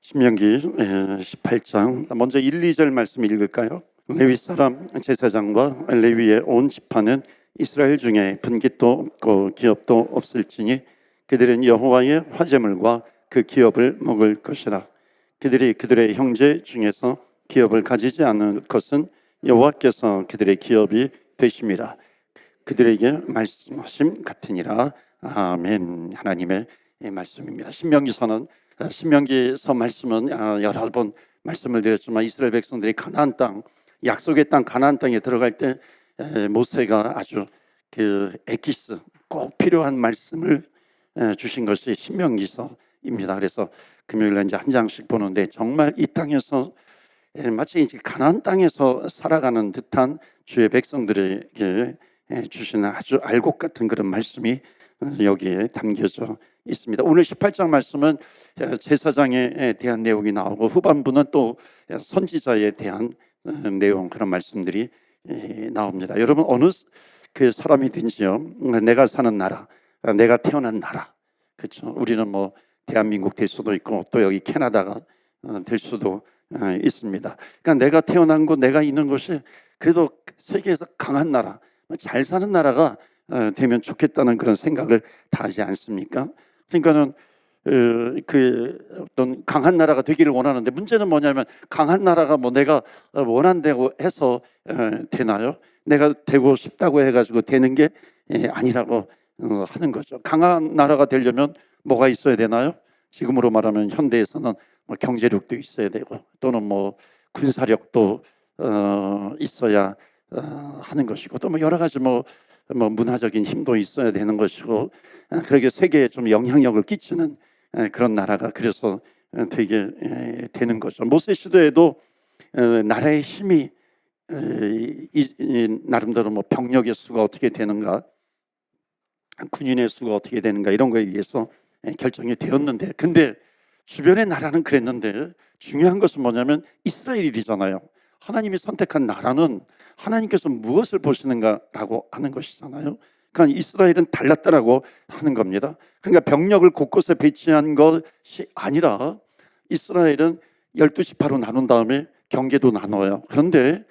신명기 18장 먼저 1, 2절 말씀 읽을까요? 레위 사람 제사장과 레위의 온 지파는 이스라엘 중에 분깃도 없고 기업도 없을지니 그들은 여호와의 화제물과 그 기업을 먹을 것이라. 그들이 그들의 형제 중에서 기업을 가지지 않을 것은 여호와께서 그들의 기업이 되심이라. 그들에게 말씀하심 같으니라. 아멘. 하나님의 말씀입니다. 신명기서 말씀은 여러 번 말씀을 드렸지만 이스라엘 백성들이 가나안 땅, 약속의 땅 가나안 땅에 들어갈 때 모세가 아주 그 엑기스 꼭 필요한 말씀을 주신 것이 신명기서입니다. 그래서 금요일에 이제 한 장씩 보는데 정말 이 땅에서 마치 이제 가나안 땅에서 살아가는 듯한 주의 백성들에게 주시는 아주 알곡 같은 그런 말씀이 여기에 담겨져 있습니다. 오늘 18장 말씀은 제사장에 대한 내용이 나오고 후반부는 또 선지자에 대한 내용, 그런 말씀들이 나옵니다. 여러분, 어느 그 사람이든지요, 내가 사는 나라, 내가 태어난 나라, 그렇죠? 우리는 뭐 대한민국 될 수도 있고 또 여기 캐나다가 될 수도 있습니다. 그러니까 내가 태어난 곳, 내가 있는 곳이 그래도 세계에서 강한 나라, 잘 사는 나라가 되면 좋겠다는 그런 생각을 다 하지 않습니까? 그러니까는 그 어떤 강한 나라가 되기를 원하는데, 문제는 뭐냐면 강한 나라가 뭐 내가 원한다고 해서 되나요? 내가 되고 싶다고 해가지고 되는 게 아니라고 하는 거죠. 강한 나라가 되려면 뭐가 있어야 되나요? 지금으로 말하면 현대에서는 뭐 경제력도 있어야 되고 또는 뭐 군사력도 있어야 하는 것이고 또 뭐 여러 가지 뭐 문화적인 힘도 있어야 되는 것이고, 그러게 세계에 좀 영향력을 끼치는 그런 나라가 그래서 되게 되는 거죠. 모세 시대에도 나라의 힘이 나름대로 뭐 병력의 수가 어떻게 되는가, 군인의 수가 어떻게 되는가, 이런 거에 의해서 결정이 되었는데, 근데 주변의 나라는 그랬는데 중요한 것은 뭐냐면 이스라엘이잖아요. 하나님이 선택한 나라는 하나님께서 무엇을 보시는가라고 하는 것이잖아요. 그러니까 이스라엘은 달랐다라고 하는 겁니다. 그러니까 병력을 곳곳에 배치한 것이 아니라 이스라엘은 12지파로 나눈 다음에 경계도 나눠요. 그런데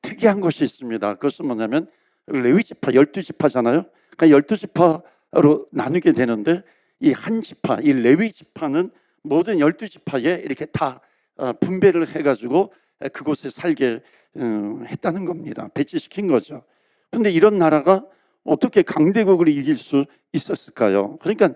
특이한 것이 있습니다. 그것은 뭐냐면 레위지파, 12지파잖아요. 그러니까 12지파로 나누게 되는데 이 한 지파, 이 레위지파는 모든 12지파에 이렇게 다 분배를 해가지고 그곳에 살게 했다는 겁니다. 배치시킨 거죠. 그런데 이런 나라가 어떻게 강대국을 이길 수 있었을까요? 그러니까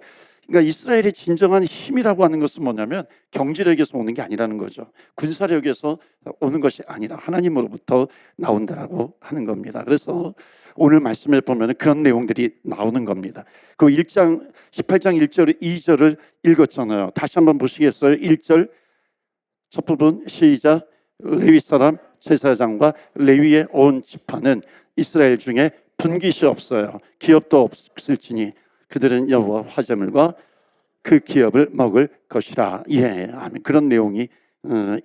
이스라엘의 진정한 힘이라고 하는 것은 뭐냐면 경제력에서 오는 게 아니라는 거죠. 군사력에서 오는 것이 아니라 하나님으로부터 나온다라고 하는 겁니다. 그래서 오늘 말씀에 보면 그런 내용들이 나오는 겁니다. 그 18장 1절 2절을 읽었잖아요. 다시 한번 보시겠어요? 1절 첫 부분 시작. 레위 사람 제사장과 레위의 온 지파는 이스라엘 중에 분깃이 없어요. 기업도 없을지니 그들은 여호와 화제물과 그 기업을 먹을 것이라. 예, 아멘. 그런 내용이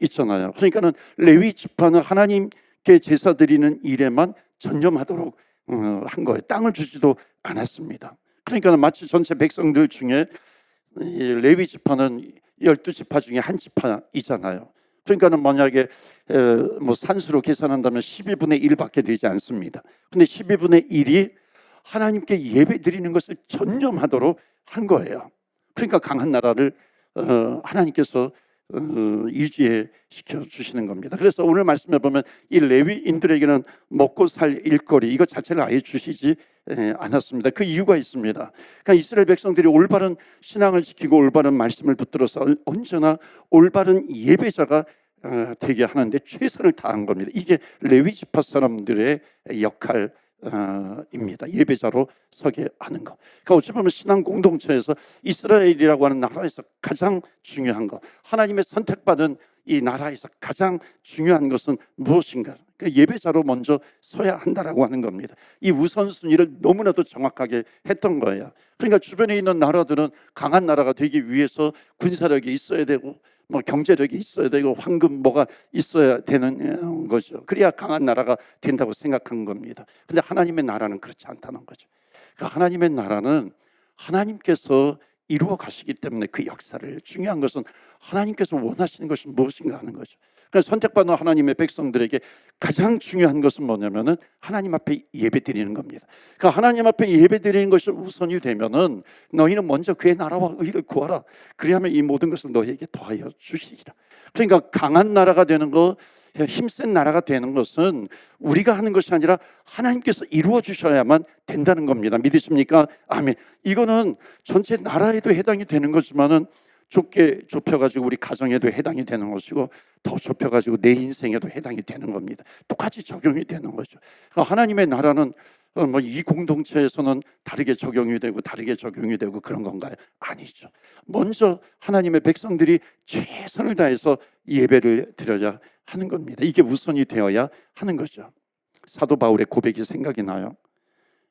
있잖아요. 그러니까는 레위 지파는 하나님께 제사 드리는 일에만 전념하도록 한 거예요. 땅을 주지도 않았습니다. 그러니까 마치 전체 백성들 중에 레위 지파는 12지파 중에 한 지파이잖아요. 그러니까는 만약에 뭐 산수로 계산한다면 12분의 1밖에 되지 않습니다. 근데 12분의 1이 하나님께 예배 드리는 것을 전념하도록 한 거예요. 그러니까 강한 나라를 하나님께서 유지해 시켜 주시는 겁니다. 그래서 오늘 말씀해 보면 이 레위인들에게는 먹고 살 일거리 이것 자체를 아예 주시지 않았습니다. 그 이유가 있습니다. 그러니까 이스라엘 백성들이 올바른 신앙을 지키고 올바른 말씀을 붙들어서 언제나 올바른 예배자가 되게 하는데 최선을 다한 겁니다. 이게 레위 지파 사람들의 역할입니다. 예배자로 서게 하는 것. 그러니까 어찌 보면 신앙 공동체에서 이스라엘이라고 하는 나라에서 가장 중요한 것, 하나님의 선택받은 이 나라에서 가장 중요한 것은 무엇인가? 그러니까 예배자로 먼저 서야 한다라고 하는 겁니다. 이 우선순위를 너무나도 정확하게 했던 거예요. 그러니까 주변에 있는 나라들은 강한 나라가 되기 위해서 군사력이 있어야 되고 뭐 경제력이 있어야 되고 황금 뭐가 있어야 되는 거죠. 그래야 강한 나라가 된다고 생각한 겁니다. 근데 하나님의 나라는 그렇지 않다는 거죠. 그러니까 하나님의 나라는 하나님께서 이루어 가시기 때문에 그 역사를, 중요한 것은 하나님께서 원하시는 것이 무엇인가 하는 거죠. 그래서 선택받은 하나님의 백성들에게 가장 중요한 것은 뭐냐면은 하나님 앞에 예배 드리는 겁니다. 그러니까 하나님 앞에 예배 드리는 것이 우선이 되면은 너희는 먼저 그의 나라와 의를 구하라. 그리하면 이 모든 것을 너희에게 더하여 주시리라. 그러니까 강한 나라가 되는 것, 힘센 나라가 되는 것은 우리가 하는 것이 아니라 하나님께서 이루어 주셔야만 된다는 겁니다. 믿으십니까? 아멘. 이거는 전체 나라에도 해당이 되는 거지만은 좁게 좁혀가지고 우리 가정에도 해당이 되는 것이고, 더 좁혀가지고 내 인생에도 해당이 되는 겁니다. 똑같이 적용이 되는 거죠. 그러니까 하나님의 나라는 이 공동체에서는 다르게 적용이 되고 다르게 적용이 되고 그런 건가요? 아니죠. 먼저 하나님의 백성들이 최선을 다해서 예배를 드려야 하는 겁니다. 이게 우선이 되어야 하는 거죠. 사도 바울의 고백이 생각이 나요.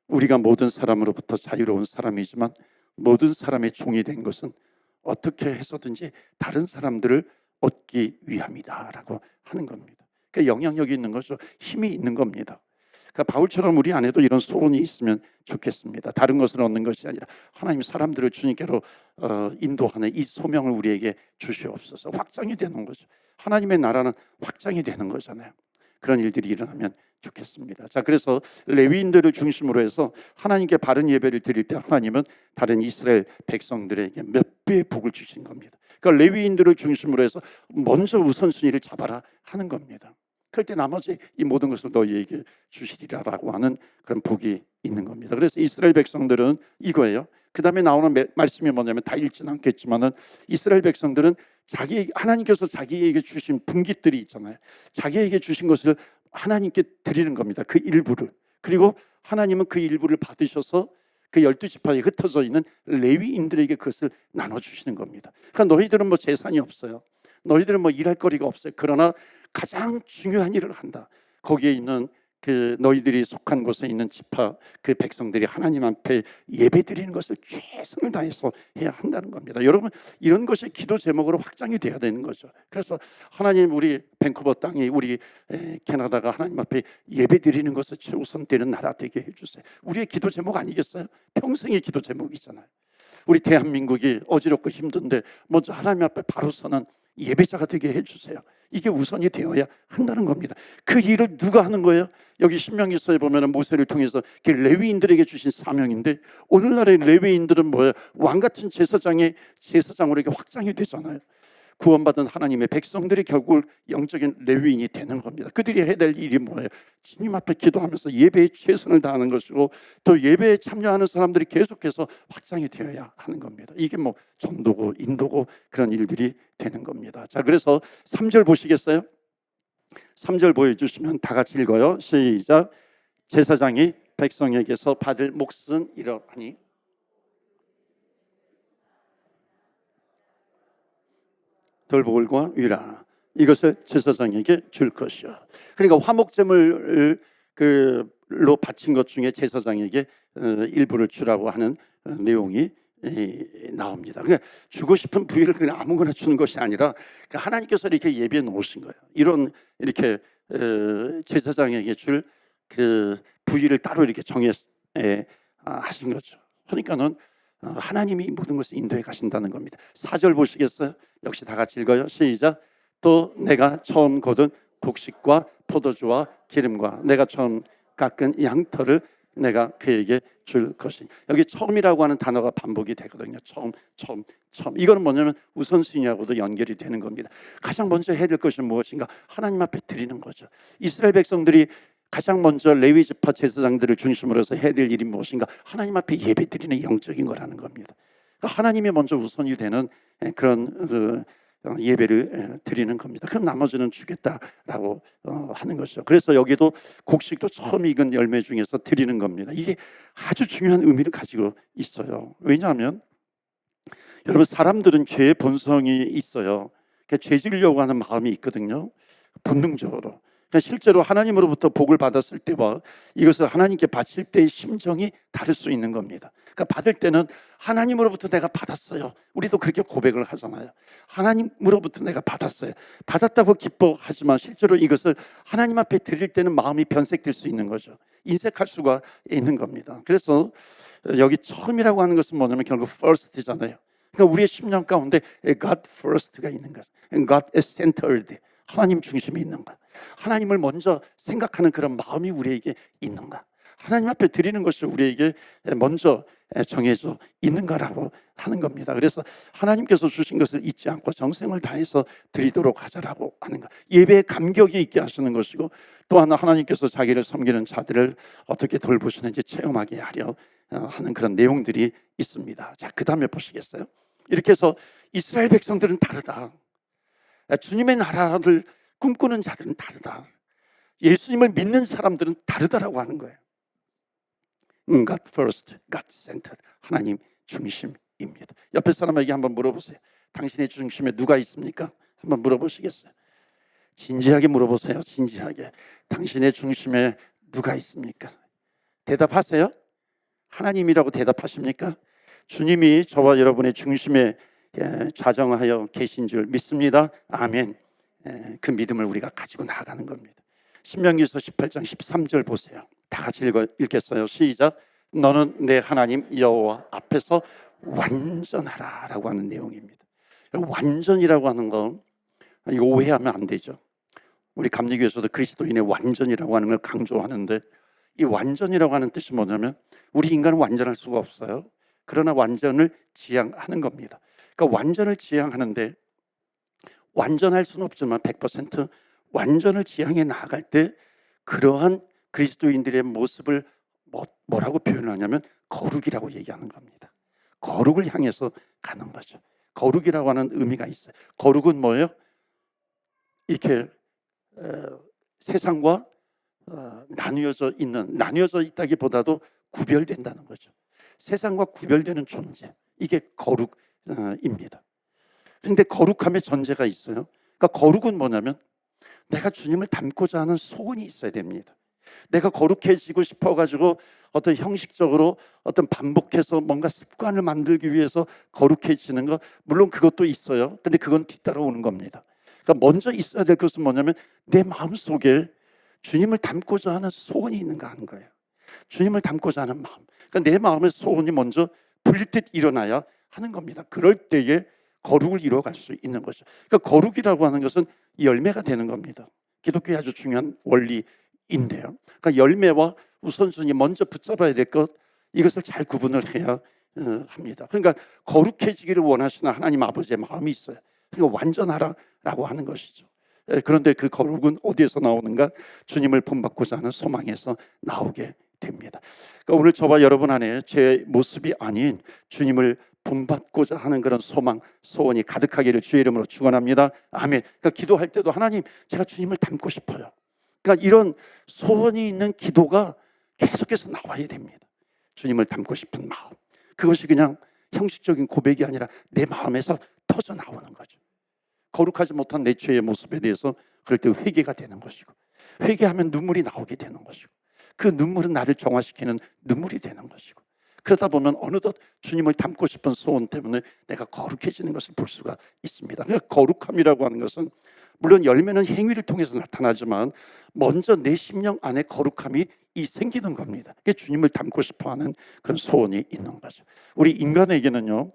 우리가 모든 사람으로부터 자유로운 사람이지만 모든 사람의 종이 된 것은 어떻게 해서든지 다른 사람들을 얻기 위함이다라고 하는 겁니다. 그러니까 영향력이 있는 거죠. 힘이 있는 겁니다. 그러니까 바울처럼 우리 안에도 이런 소원이 있으면 좋겠습니다. 다른 것을 얻는 것이 아니라 하나님 사람들을 주님께로 인도하는 이 소명을 우리에게 주시옵소서. 확장이 되는 거죠. 하나님의 나라는 확장이 되는 거잖아요. 그런 일들이 일어나면 좋겠습니다. 자, 그래서 레위인들을 중심으로 해서 하나님께 바른 예배를 드릴 때 하나님은 다른 이스라엘 백성들에게 몇 배의 복을 주신 겁니다. 그러니까 레위인들을 중심으로 해서 먼저 우선순위를 잡아라 하는 겁니다. 그럴 때 나머지 이 모든 것을 너희에게 주시리라라고 하는 그런 복이 있는 겁니다. 그래서 이스라엘 백성들은 이거예요. 그 다음에 나오는 말씀이 뭐냐면 다 읽지는 않겠지만은 이스라엘 백성들은 하나님께서 자기에게 주신 분깃들이 있잖아요. 자기에게 주신 것을 하나님께 드리는 겁니다. 그 일부를. 그리고 하나님은 그 일부를 받으셔서 그 12지파에 흩어져 있는 레위인들에게 그것을 나눠주시는 겁니다. 그러니까 너희들은 뭐 재산이 없어요. 너희들은 뭐 일할 거리가 없어요. 그러나 가장 중요한 일을 한다. 거기에 있는 그 너희들이 속한 곳에 있는 지파 그 백성들이 하나님 앞에 예배드리는 것을 최선을 다해서 해야 한다는 겁니다. 여러분, 이런 것이 기도 제목으로 확장이 돼야 되는 거죠. 그래서 하나님, 우리 밴쿠버 땅이, 우리 캐나다가 하나님 앞에 예배드리는 것을 최우선되는 나라 되게 해주세요. 우리의 기도 제목 아니겠어요? 평생의 기도 제목이잖아요. 우리 대한민국이 어지럽고 힘든데 먼저 하나님 앞에 바로 서는 예배자가 되게 해주세요. 이게 우선이 되어야 한다는 겁니다. 그 일을 누가 하는 거예요? 여기 신명기서에 보면 모세를 통해서 레위인들에게 주신 사명인데, 오늘날의 레위인들은 뭐예요? 왕같은 제사장으로 이렇게 확장이 되잖아요. 구원받은 하나님의 백성들이 결국 영적인 레위인이 되는 겁니다. 그들이 해야 될 일이 뭐예요? 주님 앞에 기도하면서 예배에 최선을 다하는 것이고, 또 예배에 참여하는 사람들이 계속해서 확장이 되어야 하는 겁니다. 이게 뭐 전도고 인도고 그런 일들이 되는 겁니다. 자, 그래서 3절 보시겠어요? 3절 보여주시면 다 같이 읽어요. 시작. 제사장이 백성에게서 받을 몫은 이러하니 돌보울과 위라, 이것을 제사장에게 줄 것이요. 그러니까 화목제물로 바친 것 중에 제사장에게 일부를 주라고 하는 내용이 나옵니다. 그러니까 주고 싶은 부위를 그냥 아무거나 주는 것이 아니라 하나님께서 이렇게 예비해 놓으신 거예요. 이렇게 제사장에게 줄 그 부위를 따로 이렇게 하신 거죠. 그러니까는 하나님이 모든 것을 인도해 가신다는 겁니다. 4절 보시겠어요? 역시 다 같이 읽어요. 시작. 또 내가 처음 거둔 곡식과 포도주와 기름과 내가 처음 깎은 양털을 내가 그에게 줄 것이니. 여기 처음이라고 하는 단어가 반복이 되거든요. 처음. 이거는 뭐냐면 우선순위하고도 연결이 되는 겁니다. 가장 먼저 해야 될 것이 무엇인가? 하나님 앞에 드리는 거죠. 이스라엘 백성들이 가장 먼저 레위 지파 제사장들을 중심으로 해서 해야 될 일이 무엇인가? 하나님 앞에 예배 드리는 영적인 거라는 겁니다. 하나님이 먼저 우선이 되는 그런 예배를 드리는 겁니다. 그럼 나머지는 주겠다라고 하는 것이죠. 그래서 여기도 곡식도 처음 익은 열매 중에서 드리는 겁니다. 이게 아주 중요한 의미를 가지고 있어요. 왜냐하면 여러분, 사람들은 죄의 본성이 있어요. 죄 지으려고 하는 마음이 있거든요. 본능적으로. 그러니까 실제로 하나님으로부터 복을 받았을 때와 이것을 하나님께 바칠 때의 심정이 다를 수 있는 겁니다. 그러니까 받을 때는 하나님으로부터 내가 받았어요. 우리도 그렇게 고백을 하잖아요. 하나님으로부터 내가 받았어요. 받았다고 기뻐하지만 실제로 이것을 하나님 앞에 드릴 때는 마음이 변색될 수 있는 거죠. 인색할 수가 있는 겁니다. 그래서 여기 처음이라고 하는 것은 뭐냐면 결국 first잖아요. 그러니까 우리의 심령 가운데 God first가 있는 거죠. God is centered. 하나님 중심이 있는가? 하나님을 먼저 생각하는 그런 마음이 우리에게 있는가? 하나님 앞에 드리는 것이 우리에게 먼저 정해져 있는가라고 하는 겁니다. 그래서 하나님께서 주신 것을 잊지 않고 정성을 다해서 드리도록 하자라고 하는 것. 예배에 감격이 있게 하시는 것이고 또 하나 하나님께서 자기를 섬기는 자들을 어떻게 돌보시는지 체험하게 하려 하는 그런 내용들이 있습니다. 자, 그 다음에 보시겠어요? 이렇게 해서 이스라엘 백성들은 다르다. 주님의 나라를 꿈꾸는 자들은 다르다. 예수님을 믿는 사람들은 다르다라고 하는 거예요. God first, God centered. 하나님 중심입니다. 옆에 사람에게 한번 물어보세요. 당신의 중심에 누가 있습니까? 한번 물어보시겠어요? 진지하게 물어보세요. 진지하게. 당신의 중심에 누가 있습니까? 대답하세요. 하나님이라고 대답하십니까? 주님이 저와 여러분의 중심에 좌정하여 계신 줄 믿습니다. 아멘. 그 믿음을 우리가 가지고 나아가는 겁니다. 신명기서 18장 13절 보세요. 다 같이 읽겠어요. 시작. 너는 내 하나님 여호와 앞에서 완전하라 라고 하는 내용입니다. 완전이라고 하는 거 이거 오해하면 안 되죠. 우리 감리교에서도 그리스도인의 완전이라고 하는 걸 강조하는데 이 완전이라고 하는 뜻이 뭐냐면 우리 인간은 완전할 수가 없어요. 그러나 완전을 지향하는 겁니다. 그러니까 완전을 지향하는데 완전할 수는 없지만 100% 완전을 지향해 나아갈 때 그러한 그리스도인들의 모습을 뭐라고 표현하냐면 거룩이라고 얘기하는 겁니다. 거룩을 향해서 가는 거죠. 거룩이라고 하는 의미가 있어요. 거룩은 뭐예요? 이렇게 세상과 나뉘어져 있다기보다도 구별된다는 거죠. 세상과 구별되는 존재, 이게 거룩입니다. 그런데 거룩함에 전제가 있어요. 그러니까 거룩은 뭐냐면 내가 주님을 닮고자 하는 소원이 있어야 됩니다. 내가 거룩해지고 싶어가지고 어떤 형식적으로 어떤 반복해서 뭔가 습관을 만들기 위해서 거룩해지는 거 물론 그것도 있어요. 근데 그건 뒤따라오는 겁니다. 그러니까 먼저 있어야 될 것은 뭐냐면 내 마음속에 주님을 닮고자 하는 소원이 있는가 하는 거예요. 주님을 닮고자 하는 마음. 그러니까 내 마음의 소원이 먼저 불빛 일어나야 하는 겁니다. 그럴 때에 거룩을 이루어갈 수 있는 거죠. 그러니까 거룩이라고 하는 것은 열매가 되는 겁니다. 기독교의 아주 중요한 원리인데요. 그러니까 열매와 우선순위 먼저 붙잡아야 될 것, 이것을 잘 구분을 해야 합니다. 그러니까 거룩해지기를 원하시는 하나님 아버지의 마음이 있어요. 그러니까 완전하라라고 하는 것이죠. 그런데 그 거룩은 어디에서 나오는가? 주님을 본받고자 하는 소망에서 나오게 됩니다. 그러니까 오늘 저와 여러분 안에 제 모습이 아닌 주님을 본받고자 하는 그런 소망, 소원이 가득하기를 주의 이름으로 축원합니다. 아멘. 그러니까 기도할 때도 하나님, 제가 주님을 닮고 싶어요. 그러니까 이런 소원이 있는 기도가 계속해서 나와야 됩니다. 주님을 닮고 싶은 마음. 그것이 그냥 형식적인 고백이 아니라 내 마음에서 터져 나오는 거죠. 거룩하지 못한 내 죄의 모습에 대해서 그럴 때 회개가 되는 것이고, 회개하면 눈물이 나오게 되는 것이고, 그 눈물은 나를 정화시키는 눈물이 되는 것이고, 그러다 보면 어느덧 주님을 닮고 싶은 소원 때문에 내가 거룩해지는 것을 볼 수가 있습니다. 그러니까 거룩함이라고 하는 것은 물론 열매는 행위를 통해서 나타나지만 먼저 내 심령 안에 거룩함이 생기는 겁니다. 그게 주님을 닮고 싶어하는 그런 소원이 있는 거죠. 우리 인간에게는요,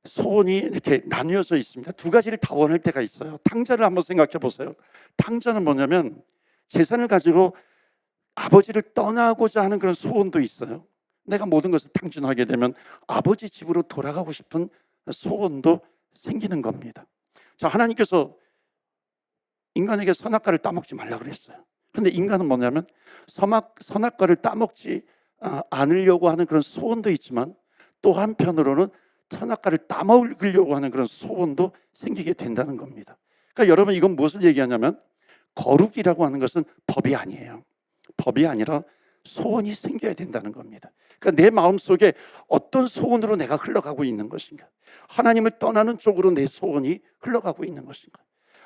소원이 이렇게 나뉘어져 있습니다. 두 가지를 다 원할 때가 있어요. 탕자를 한번 생각해 보세요. 탕자는 뭐냐면 재산을 가지고 아버지를 떠나고자 하는 그런 소원도 있어요. 내가 모든 것을 탕진하게 되면 아버지 집으로 돌아가고 싶은 소원도 생기는 겁니다. 자, 하나님께서 인간에게 선악과를 따먹지 말라 그랬어요. 근데 인간은 뭐냐면 선악과를 따먹지 않으려고 하는 그런 소원도 있지만 또 한편으로는 선악과를 따먹으려고 하는 그런 소원도 생기게 된다는 겁니다. 그러니까 여러분, 이건 무엇을 얘기하냐면 거룩이라고 하는 것은 법이 아니에요. 법이 아니라 소원이 생겨야 된다는 겁니다. 그러니까 내 마음속에 어떤 소원으로 내가 흘러가고 있는 것인가? 하나님을 떠나는 쪽으로 내 소원이 흘러가고 있는 것인가?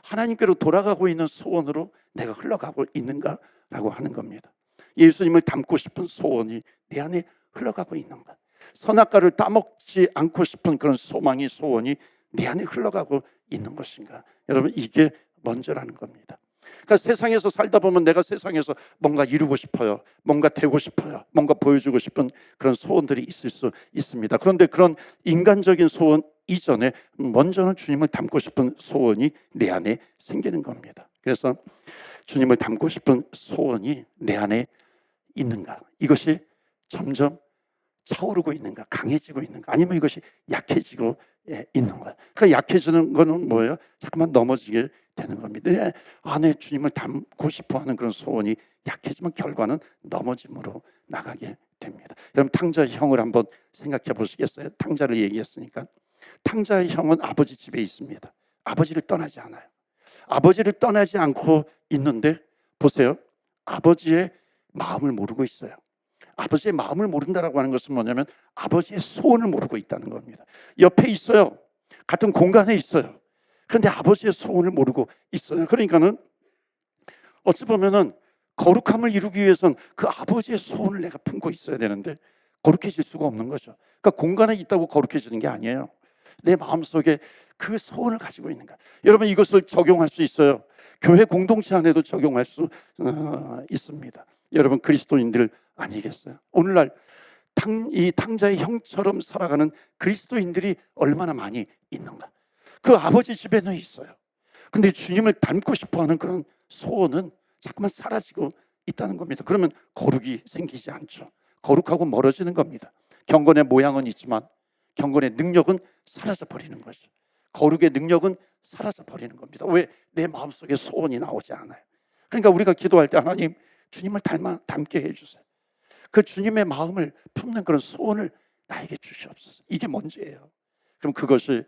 하나님께로 돌아가고 있는 소원으로 내가 흘러가고 있는가라고 하는 겁니다. 예수님을 닮고 싶은 소원이 내 안에 흘러가고 있는가? 선악과를 따먹지 않고 싶은 그런 소망이, 소원이 내 안에 흘러가고 있는 것인가? 여러분, 이게 먼저라는 겁니다. 그러니까 세상에서 살다 보면 내가 세상에서 뭔가 이루고 싶어요, 뭔가 되고 싶어요, 뭔가 보여주고 싶은 그런 소원들이 있을 수 있습니다. 그런데 그런 인간적인 소원 이전에 먼저는 주님을 닮고 싶은 소원이 내 안에 생기는 겁니다. 그래서 주님을 닮고 싶은 소원이 내 안에 있는가? 이것이 점점 차오르고 있는가? 강해지고 있는가? 아니면 이것이 약해지고 있는 거야. 그 약해지는 거는 뭐예요? 자꾸만 넘어지게 되는 겁니다. 내 안에 주님을 닮고 싶어하는 그런 소원이 약해지면 결과는 넘어짐으로 나가게 됩니다. 여러분, 탕자의 형을 한번 생각해 보시겠어요? 탕자를 얘기했으니까. 탕자의 형은 아버지 집에 있습니다. 아버지를 떠나지 않아요. 아버지를 떠나지 않고 있는데 보세요, 아버지의 마음을 모르고 있어요. 아버지의 마음을 모른다라고 하는 것은 뭐냐면 아버지의 소원을 모르고 있다는 겁니다. 옆에 있어요. 같은 공간에 있어요. 그런데 아버지의 소원을 모르고 있어요. 그러니까는 어찌 보면은 거룩함을 이루기 위해서는 그 아버지의 소원을 내가 품고 있어야 되는데 거룩해질 수가 없는 거죠. 그러니까 공간에 있다고 거룩해지는 게 아니에요. 내 마음속에 그 소원을 가지고 있는가. 여러분, 이것을 적용할 수 있어요. 교회 공동체 안에도 적용할 수 있습니다. 여러분, 그리스도인들 아니겠어요? 오늘날 이 탕자의 형처럼 살아가는 그리스도인들이 얼마나 많이 있는가. 그 아버지 집에는 있어요. 근데 주님을 닮고 싶어하는 그런 소원은 자꾸만 사라지고 있다는 겁니다. 그러면 거룩이 생기지 않죠. 거룩하고 멀어지는 겁니다. 경건의 모양은 있지만 경건의 능력은 사라져 버리는 것이죠. 거룩의 능력은 사라져 버리는 겁니다. 왜? 내 마음속에 소원이 나오지 않아요. 그러니까 우리가 기도할 때 하나님, 주님을 닮게 해주세요. 그 주님의 마음을 품는 그런 소원을 나에게 주시옵소서. 이게 먼저예요. 그럼 그것이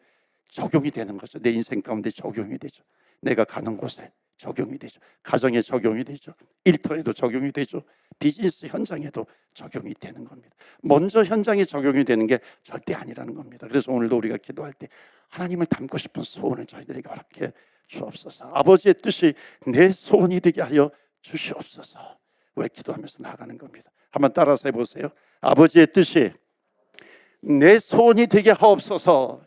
적용이 되는 거죠. 내 인생 가운데 적용이 되죠. 내가 가는 곳에 적용이 되죠. 가정에 적용이 되죠. 일터에도 적용이 되죠. 비즈니스 현장에도 적용이 되는 겁니다. 먼저 현장에 적용이 되는 게 절대 아니라는 겁니다. 그래서 오늘도 우리가 기도할 때 하나님을 닮고 싶은 소원을 저희들에게 허락해 주옵소서. 아버지의 뜻이 내 소원이 되게 하여 주시옵소서. 우리 기도하면서 나아가는 겁니다. 한번 따라서 해보세요. 아버지의 뜻이 내 소원이 되게 하옵소서.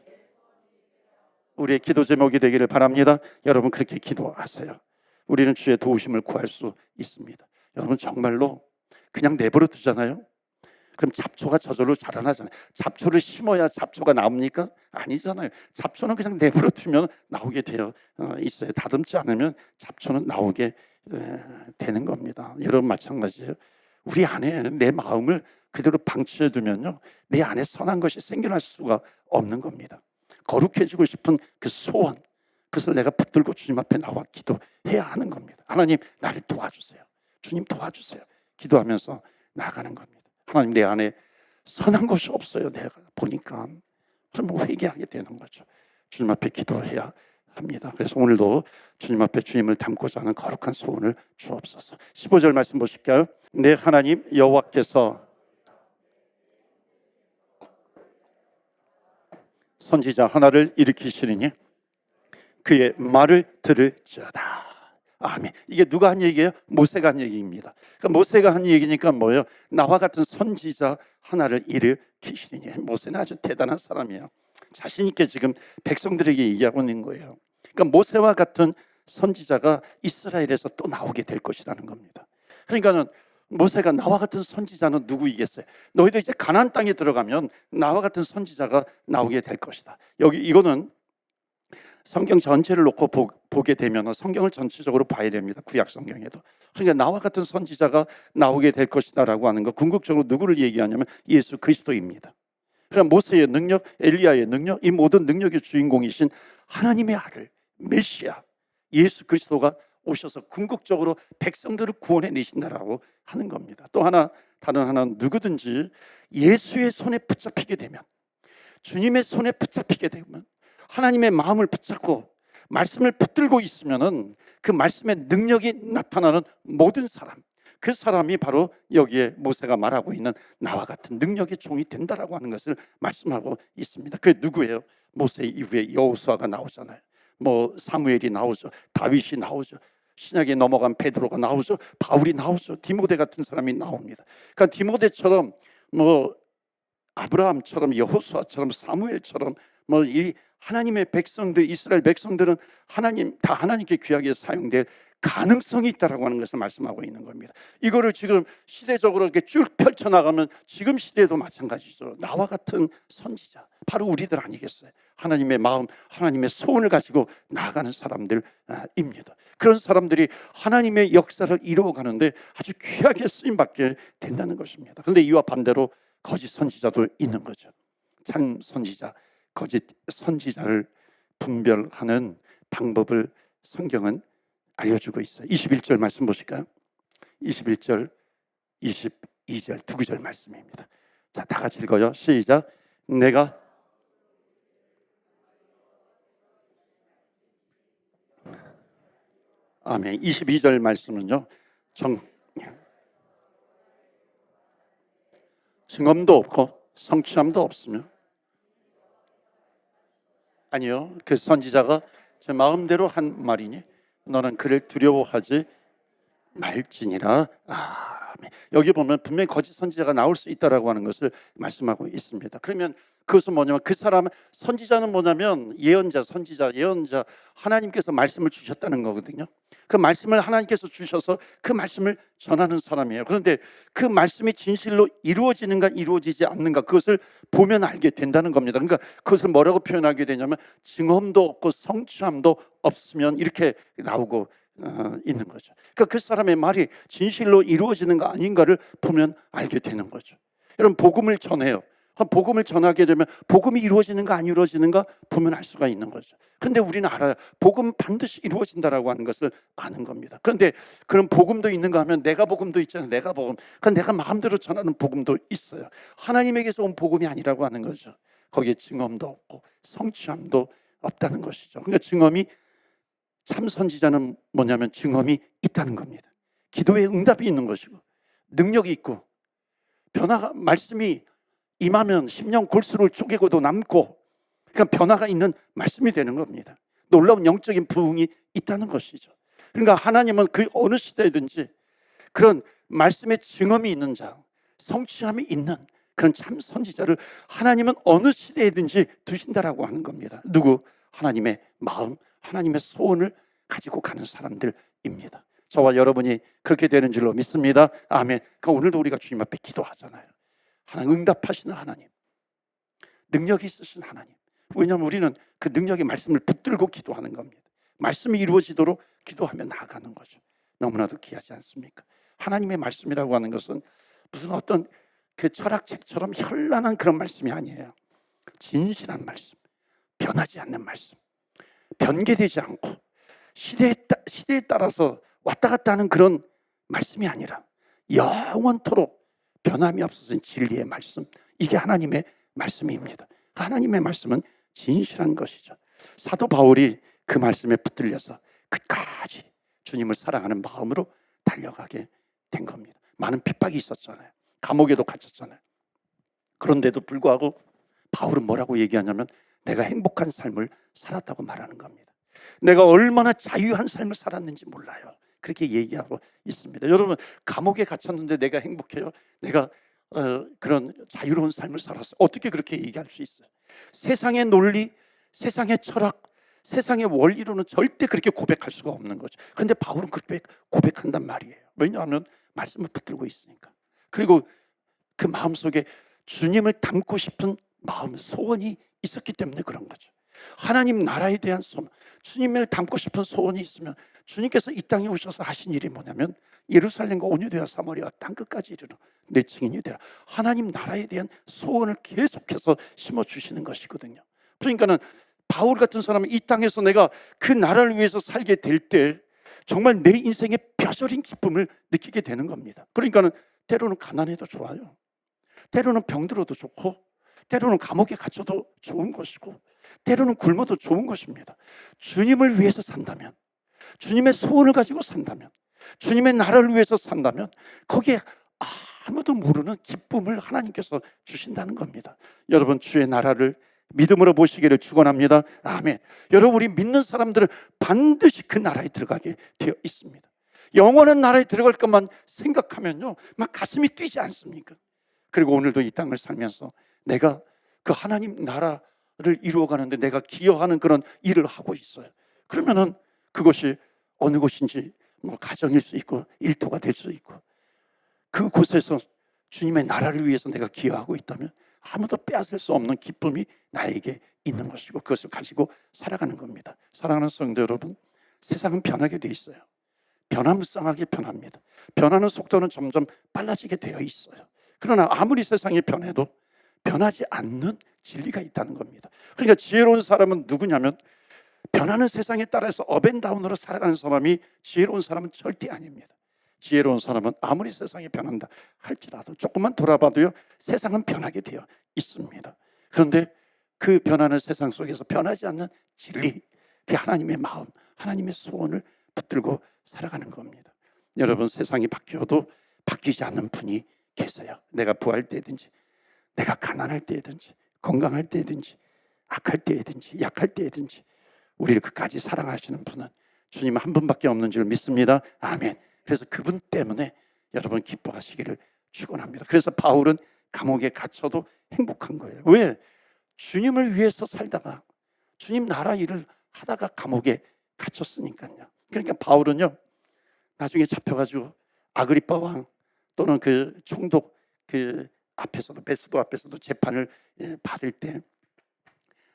우리의 기도 제목이 되기를 바랍니다. 여러분, 그렇게 기도하세요. 우리는 주의 도우심을 구할 수 있습니다. 여러분, 정말로 그냥 내버려 두잖아요. 그럼 잡초가 저절로 자라나잖아요. 잡초를 심어야 잡초가 나옵니까? 아니잖아요. 잡초는 그냥 내버려 두면 나오게 되어 있어요. 다듬지 않으면 잡초는 나오게 되는 겁니다. 여러분, 마찬가지예요. 우리 안에 내 마음을 그대로 방치해 두면요, 내 안에 선한 것이 생겨날 수가 없는 겁니다. 거룩해지고 싶은 그 소원, 그것을 내가 붙들고 주님 앞에 나와 기도해야 하는 겁니다. 하나님, 나를 도와주세요. 주님, 도와주세요. 기도하면서 나아가는 겁니다. 하나님, 내 안에 선한 것이 없어요. 내가 보니까. 그럼 회개하게 되는 거죠. 주님 앞에 기도해야 합니다. 그래서 오늘도 주님 앞에 주님을 닮고자 하는 거룩한 소원을 주옵소서. 15절 말씀 보실까요? 내 하나님 여호와께서 선지자 하나를 일으키시리니 그의 말을 들을지어다. 아멘. 이게 누가 한 얘기예요? 모세가 한 얘기입니다. 그러니까 모세가 한 얘기니까 뭐예요? 나와 같은 선지자 하나를 일으키시리니. 모세는 아주 대단한 사람이에요. 자신 있게 지금 백성들에게 얘기하고 있는 거예요. 그러니까 모세와 같은 선지자가 이스라엘에서 또 나오게 될 것이라는 겁니다. 그러니까는 모세가 나와 같은 선지자는 누구이겠어요? 너희들 이제 가나안 땅에 들어가면 나와 같은 선지자가 나오게 될 것이다. 여기 이거는 성경 전체를 놓고 보게 되면 성경을 전체적으로 봐야 됩니다. 구약 성경에도. 그러니까 나와 같은 선지자가 나오게 될 것이다라고 하는 거, 궁극적으로 누구를 얘기하냐면 예수 그리스도입니다. 그러니까 모세의 능력, 엘리야의 능력, 이 모든 능력의 주인공이신 하나님의 아들 메시아 예수 그리스도가 오셔서 궁극적으로 백성들을 구원해 내신다라고 하는 겁니다. 또 하나, 다른 하나, 누구든지 예수의 손에 붙잡히게 되면, 주님의 손에 붙잡히게 되면, 하나님의 마음을 붙잡고 말씀을 붙들고 있으면은 그 말씀의 능력이 나타나는 모든 사람, 그 사람이 바로 여기에 모세가 말하고 있는 나와 같은 능력의 종이 된다라고 하는 것을 말씀하고 있습니다. 그게 누구예요? 모세 이후에 여호수아가 나오잖아요. 뭐 사무엘이 나오죠. 다윗이 나오죠. 신약에 넘어간 베드로가 나오죠. 바울이 나오죠. 디모데 같은 사람이 나옵니다. 그러니까 디모데처럼 뭐 아브라함처럼 여호수아처럼 사무엘처럼 뭐 이 하나님의 백성들, 이스라엘 백성들은 하나님 다 하나님께 귀하게 사용될 가능성이 있다라고 하는 것을 말씀하고 있는 겁니다. 이거를 지금 시대적으로 이렇게 쭉 펼쳐 나가면 지금 시대도 마찬가지죠. 나와 같은 선지자, 바로 우리들 아니겠어요? 하나님의 마음, 하나님의 소원을 가지고 나아가는 사람들입니다. 그런 사람들이 하나님의 역사를 이루어가는데 아주 귀하게 쓰임받게 된다는 것입니다. 그런데 이와 반대로 거짓 선지자도 있는 거죠. 참 선지자, 거짓 선지자를 분별하는 방법을 성경은 알려주고 있어요. 21절 말씀 보실까요? 21절, 22절 두 구절 말씀입니다. 자, 다 같이 읽어요. 시작. 내가 아멘. 22절 말씀은요, 증언도 없고 성취함도 없으며, 아니요, 그 선지자가 제 마음대로 한 말이니 너는 그를 두려워하지 말지니라. 아멘. 여기 보면 분명히 거짓 선지자가 나올 수 있다라고 하는 것을 말씀하고 있습니다. 그러면 그것은 뭐냐면, 그 사람은, 선지자는 뭐냐면 예언자, 선지자, 예언자, 하나님께서 말씀을 주셨다는 거거든요. 그 말씀을 하나님께서 주셔서 그 말씀을 전하는 사람이에요. 그런데 그 말씀이 진실로 이루어지는가 이루어지지 않는가, 그것을 보면 알게 된다는 겁니다. 그러니까 그것을 뭐라고 표현하게 되냐면 증언도 없고 성취함도 없으면, 이렇게 나오고 있는 거죠. 그러니까 그 사람의 말이 진실로 이루어지는가 아닌가를 보면 알게 되는 거죠. 여러분, 복음을 전해요. 복음을 전하게 되면 복음이 이루어지는가 안 이루어지는가 보면 알 수가 있는 거죠. 그런데 우리는 알아요. 복음은 반드시 이루어진다라고 하는 것을 아는 겁니다. 그런데 그런 복음도 있는가 하면 내가 복음도 있잖아요. 내가 복음. 그러니까 내가 마음대로 전하는 복음도 있어요. 하나님에게서 온 복음이 아니라고 하는 거죠. 거기에 증언도 없고 성취함도 없다는 것이죠. 그러니까 증언이, 참 선지자는 뭐냐면 증언이 있다는 겁니다. 기도에 응답이 있는 것이고 능력이 있고 변화가, 말씀이 임하면 십년 골수를 쪼개고도 남고, 그러니까 변화가 있는 말씀이 되는 겁니다. 놀라운 영적인 부흥이 있다는 것이죠. 그러니까 하나님은 그 어느 시대든지 그런 말씀의 증언이 있는 자, 성취함이 있는 그런 참 선지자를 하나님은 어느 시대에든지 두신다라고 하는 겁니다. 누구? 하나님의 마음, 하나님의 소원을 가지고 가는 사람들입니다. 저와 여러분이 그렇게 되는 줄로 믿습니다. 아멘. 그러니까 오늘도 우리가 주님 앞에 기도하잖아요. 하나님, 응답하시는 하나님, 능력이 있으신 하나님. 왜냐하면 우리는 그 능력의 말씀을 붙들고 기도하는 겁니다. 말씀이 이루어지도록 기도하며 나아가는 거죠. 너무나도 귀하지 않습니까? 하나님의 말씀이라고 하는 것은 무슨 어떤 그 철학책처럼 현란한 그런 말씀이 아니에요. 진실한 말씀, 변하지 않는 말씀, 변개되지 않고 시대에 따라서 왔다 갔다 하는 그런 말씀이 아니라 영원토록 변함이 없어진 진리의 말씀, 이게 하나님의 말씀입니다. 하나님의 말씀은 진실한 것이죠. 사도 바울이 그 말씀에 붙들려서 끝까지 주님을 사랑하는 마음으로 달려가게 된 겁니다. 많은 핍박이 있었잖아요. 감옥에도 갇혔잖아요. 그런데도 불구하고 바울은 뭐라고 얘기하냐면 내가 행복한 삶을 살았다고 말하는 겁니다. 내가 얼마나 자유한 삶을 살았는지 몰라요. 그렇게 얘기하고 있습니다. 여러분, 감옥에 갇혔는데 내가 행복해요? 내가 그런 자유로운 삶을 살았어요? 어떻게 그렇게 얘기할 수 있어요? 세상의 논리, 세상의 철학, 세상의 원리로는 절대 그렇게 고백할 수가 없는 거죠. 그런데 바울은 그렇게 고백한단 말이에요. 왜냐하면 말씀을 붙들고 있으니까. 그리고 그 마음속에 주님을 닮고 싶은 마음, 소원이 있었기 때문에 그런 거죠. 하나님 나라에 대한 소원, 주님을 닮고 싶은 소원이 있으면 주님께서 이 땅에 오셔서 하신 일이 뭐냐면 예루살렘과 온유대와 사마리아 땅끝까지 이르러 내 증인이 되라. 하나님 나라에 대한 소원을 계속해서 심어주시는 것이거든요. 그러니까는 바울 같은 사람은 이 땅에서 내가 그 나라를 위해서 살게 될 때 정말 내 인생의 뼈저린 기쁨을 느끼게 되는 겁니다. 그러니까는 때로는 가난해도 좋아요. 때로는 병들어도 좋고, 때로는 감옥에 갇혀도 좋은 것이고, 때로는 굶어도 좋은 것입니다. 주님을 위해서 산다면, 주님의 소원을 가지고 산다면, 주님의 나라를 위해서 산다면 거기에 아무도 모르는 기쁨을 하나님께서 주신다는 겁니다. 여러분, 주의 나라를 믿음으로 보시기를 축원합니다. 아멘. 여러분, 우리 믿는 사람들은 반드시 그 나라에 들어가게 되어 있습니다. 영원한 나라에 들어갈 것만 생각하면요, 막 가슴이 뛰지 않습니까? 그리고 오늘도 이 땅을 살면서 내가 그 하나님 나라를 이루어가는데 내가 기여하는 그런 일을 하고 있어요. 그러면은 그것이 어느 곳인지 뭐 가정일 수 있고 일터가 될 수 있고, 그곳에서 주님의 나라를 위해서 내가 기여하고 있다면 아무도 빼앗을 수 없는 기쁨이 나에게 있는 것이고, 그것을 가지고 살아가는 겁니다. 사랑하는 성도 여러분, 세상은 변하게 돼 있어요. 변화무쌍하게 변합니다. 변하는 속도는 점점 빨라지게 되어 있어요. 그러나 아무리 세상이 변해도 변하지 않는 진리가 있다는 겁니다. 그러니까 지혜로운 사람은 누구냐면, 변하는 세상에 따라서 업앤다운으로 살아가는 사람이 지혜로운 사람은 절대 아닙니다. 지혜로운 사람은 아무리 세상이 변한다 할지라도 조금만 돌아봐도요, 세상은 변하게 되어 있습니다. 그런데 그 변하는 세상 속에서 변하지 않는 진리, 그 하나님의 마음, 하나님의 소원을 붙들고 살아가는 겁니다. 여러분, 세상이 바뀌어도 바뀌지 않는 분이 계세요. 내가 부할 때든지, 내가 가난할 때든지, 건강할 때든지, 악할 때든지, 약할 때든지 우리를 끝까지 사랑하시는 분은 주님 한 분밖에 없는 줄 믿습니다. 아멘. 그래서 그분 때문에 여러분 기뻐하시기를 축원합니다. 그래서 바울은 감옥에 갇혀도 행복한 거예요. 왜? 주님을 위해서 살다가 주님 나라 일을 하다가 감옥에 갇혔으니까요. 그러니까 바울은요, 나중에 잡혀가지고 아그리빠 왕 또는 그 총독 그 앞에서도, 베스도 앞에서도 재판을 받을 때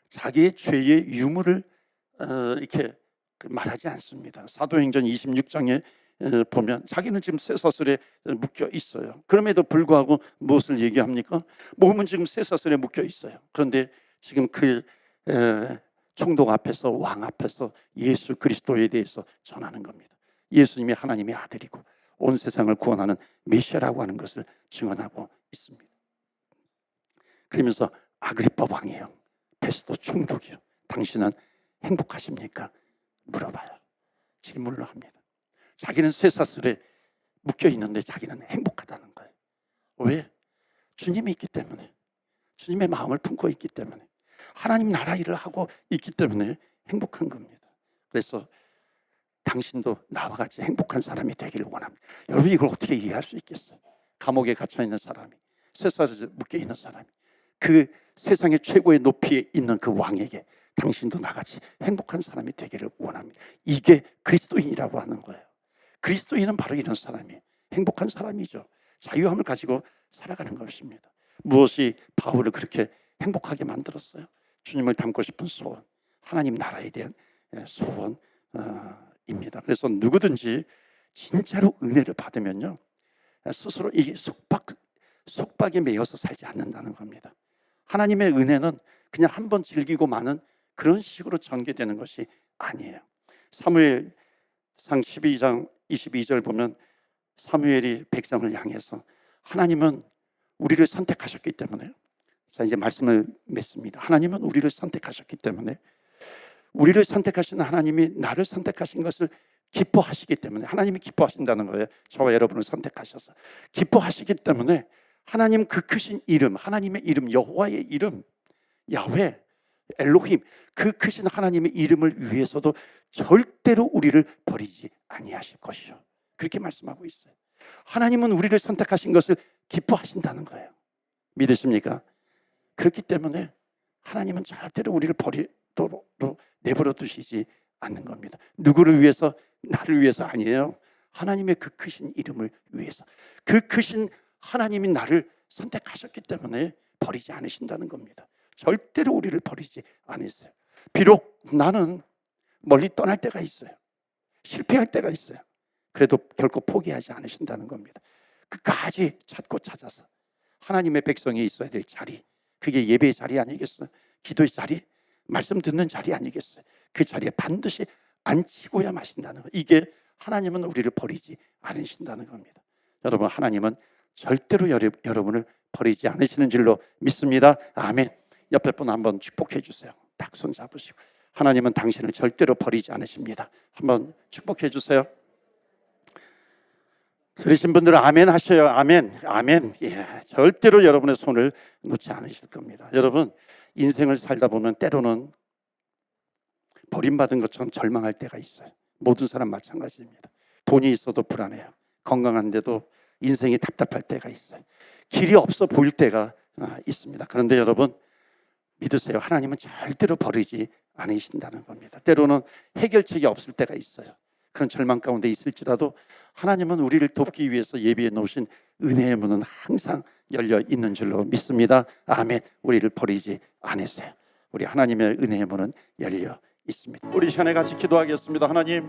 자기의 죄의 유무를 이렇게 말하지 않습니다. 사도행전 26장에 보면 자기는 지금 쇠사슬에 묶여 있어요. 그럼에도 불구하고 무엇을 얘기합니까? 몸은 지금 쇠사슬에 묶여 있어요. 그런데 지금 그 총독 앞에서, 왕 앞에서 예수 그리스도에 대해서 전하는 겁니다. 예수님이 하나님의 아들이고 온 세상을 구원하는 메시아라고 하는 것을 증언하고 있습니다. 그러면서 아그리빠 왕이요, 베스도 총독이요, 당신은 행복하십니까? 물어봐요. 질문을 합니다. 자기는 쇠사슬에 묶여 있는데 자기는 행복하다는 거예요. 왜? 주님이 있기 때문에, 주님의 마음을 품고 있기 때문에, 하나님 나라 일을 하고 있기 때문에 행복한 겁니다. 그래서 당신도 나와 같이 행복한 사람이 되기를 원합니다. 여러분, 이걸 어떻게 이해할 수 있겠어요? 감옥에 갇혀 있는 사람이, 쇠사슬에 묶여 있는 사람이 그 세상의 최고의 높이에 있는 그 왕에게 당신도 나같이 행복한 사람이 되기를 원합니다. 이게 그리스도인이라고 하는 거예요. 그리스도인은 바로 이런 사람이에요. 행복한 사람이죠. 자유함을 가지고 살아가는 것입니다. 무엇이 바울을 그렇게 행복하게 만들었어요? 주님을 닮고 싶은 소원, 하나님 나라에 대한 소원입니다. 그래서 누구든지 진짜로 은혜를 받으면요, 스스로 이 속박에 매여서 살지 않는다는 겁니다. 하나님의 은혜는 그냥 한번 즐기고 마는 그런 식으로 전개되는 것이 아니에요. 사무엘상 12장 22절 보면 사무엘이 백성을 향해서 하나님은 우리를 선택하셨기 때문에, 자 이제 말씀을 맺습니다. 하나님은 우리를 선택하셨기 때문에, 우리를 선택하신 하나님이 나를 선택하신 것을 기뻐하시기 때문에, 하나님이 기뻐하신다는 거예요. 저와 여러분을 선택하셔서 기뻐하시기 때문에 하나님 그 크신 이름, 하나님의 이름, 여호와의 이름, 야훼, 엘로힘, 그 크신 하나님의 이름을 위해서도 절대로 우리를 버리지 아니하실 것이요, 그렇게 말씀하고 있어요. 하나님은 우리를 선택하신 것을 기뻐하신다는 거예요. 믿으십니까? 그렇기 때문에 하나님은 절대로 우리를 버리도록 내버려 두시지 않는 겁니다. 누구를 위해서? 나를 위해서 아니에요. 하나님의 그 크신 이름을 위해서, 그 크신 하나님이 나를 선택하셨기 때문에 버리지 않으신다는 겁니다. 절대로 우리를 버리지 않으세요. 비록 나는 멀리 떠날 때가 있어요. 실패할 때가 있어요. 그래도 결코 포기하지 않으신다는 겁니다. 끝까지 찾고 찾아서 하나님의 백성이 있어야 될 자리, 그게 예배의 자리 아니겠어요? 기도의 자리, 말씀 듣는 자리 아니겠어요? 그 자리에 반드시 앉히고야 마신다는 거. 이게 하나님은 우리를 버리지 않으신다는 겁니다. 여러분, 하나님은 절대로 여러분을 버리지 않으시는 줄로 믿습니다. 아멘. 옆에 분 한번 축복해 주세요. 딱 손 잡으시고, 하나님은 당신을 절대로 버리지 않으십니다. 한번 축복해 주세요. 들으신 분들은 아멘 하셔요. 아멘, 아멘. 예, 절대로 여러분의 손을 놓지 않으실 겁니다. 여러분, 인생을 살다 보면 때로는 버림받은 것처럼 절망할 때가 있어요. 모든 사람 마찬가지입니다. 돈이 있어도 불안해요. 건강한데도 인생이 답답할 때가 있어요. 길이 없어 보일 때가 있습니다. 그런데 여러분 믿으세요. 하나님은 절대로 버리지 않으신다는 겁니다. 때로는 해결책이 없을 때가 있어요. 그런 절망 가운데 있을지라도 하나님은 우리를 돕기 위해서 예비해 놓으신 은혜의 문은 항상 열려 있는 줄로 믿습니다. 아멘. 우리를 버리지 않으세요. 우리 하나님의 은혜의 문은 열려 있습니다. 우리 시간에 같이 기도하겠습니다. 하나님,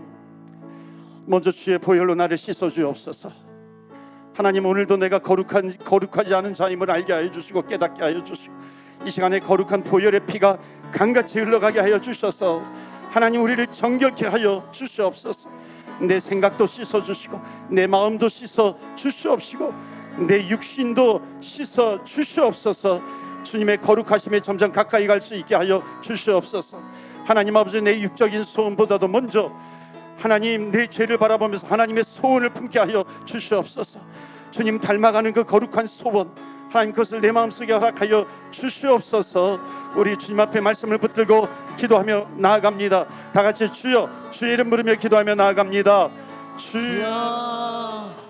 먼저 주의 보혈로 나를 씻어 주옵소서. 하나님, 오늘도 내가 거룩하지 않은 자임을 알게 하여 주시고 깨닫게 하여 주시고 이 시간에 거룩한 보혈의 피가 강같이 흘러가게 하여 주셔서 하나님 우리를 정결케 하여 주시옵소서. 내 생각도 씻어 주시고 내 마음도 씻어 주시옵시고 내 육신도 씻어 주시옵소서. 주님의 거룩하심에 점점 가까이 갈 수 있게 하여 주시옵소서. 하나님 아버지, 내 육적인 소원보다도 먼저 하나님 내 죄를 바라보면서 하나님의 소원을 품게 하여 주시옵소서. 주님 닮아가는 그 거룩한 소원, 하나님 그것을 내 마음속에 허락하여 주시옵소서. 우리 주님 앞에 말씀을 붙들고 기도하며 나아갑니다. 다 같이 주여, 주의 이름 부르며 기도하며 나아갑니다. 주여.